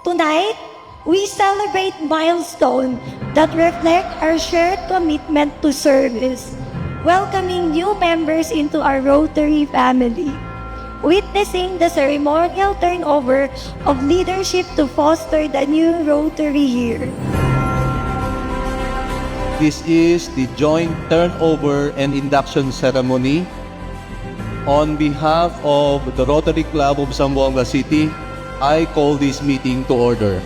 Tonight, we celebrate milestones that reflect our shared commitment to service, welcoming new members into our Rotary family, witnessing the ceremonial turnover of leadership to foster the new Rotary year. This is the joint turnover and induction ceremony. On behalf of the Rotary Club of Zamboanga City, I call this meeting to order.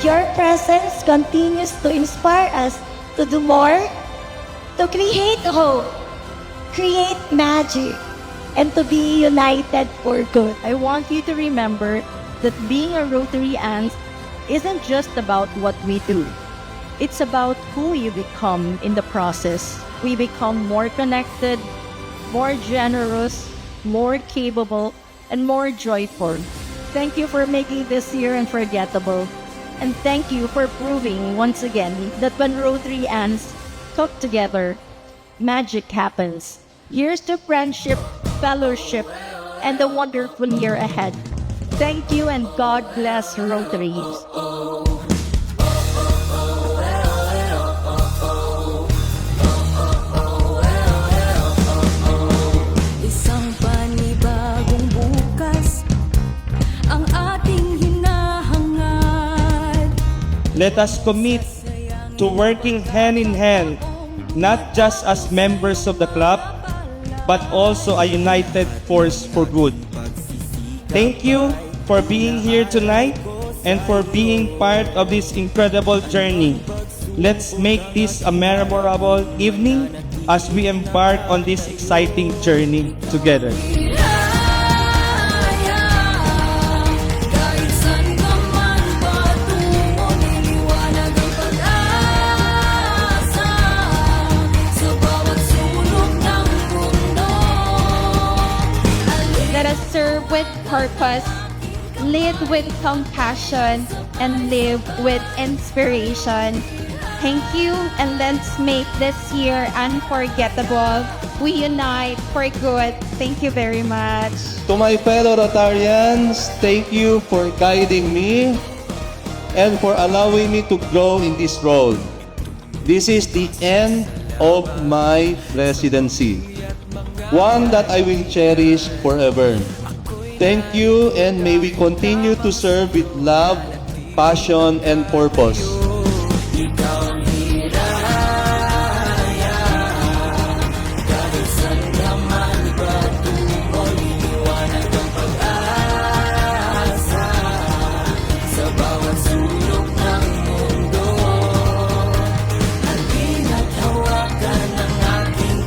Your presence continues to inspire us to do more, to create hope, create magic, and to be united for good. I want you to remember that being a Rotary Ant isn't just about what we do. It's about who you become in the process. We become more connected, more generous, more capable, and more joyful. Thank you for making this year unforgettable. And thank you for proving once again that when Rotary Ants talk together, magic happens. Here's to friendship, fellowship, and the wonderful year ahead. Thank you and God bless Rotary. Isang panibagong bukas ang ating hinahangad. Let us commit to working hand in hand, not just as members of the club, but also a united force for good. Thank you for being here tonight and for being part of this incredible journey. Let's make this a memorable evening as we embark on this exciting journey together. Kahit saan ka man patungo, liliwanag ang pag-asa sa bawat sulok ng mundo. Let us serve with purpose, lead with compassion, and live with inspiration. Thank you, and let's make this year unforgettable. We unite for good. Thank you very much. To my fellow Rotarians, thank you for guiding me and for allowing me to grow in this role. This is the end of my presidency, one that I will cherish forever. Thank you, and may we continue to serve with love, passion, and purpose.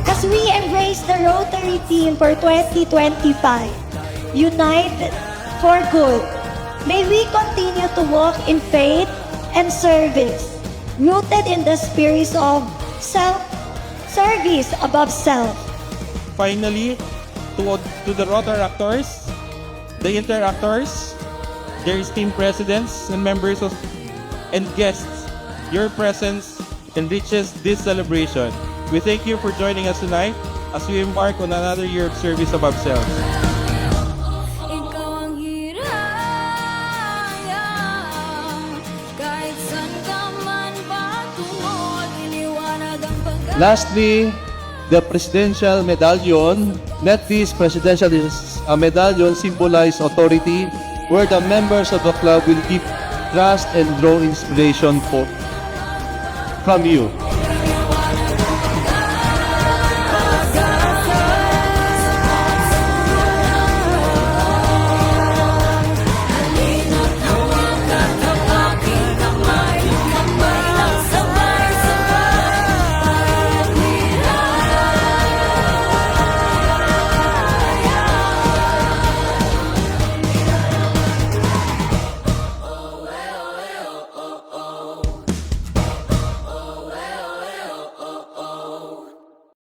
As we embrace the Rotary team for 2025, united for good, may we continue to walk in faith and service, rooted in the spirit of service above self. Finally, to the Rotaractors, the Interactors, their esteemed presidents and members and guests, your presence enriches this celebration. We thank you for joining us tonight as we embark on another year of service above self. Ikaw ang hiraya, kahit saan ka man patungo, liliwanag ang pag-asa. Lastly, the Presidential Medallion. Let this Presidential Medallion symbolize authority, where the members of the club will give trust and draw inspiration from you.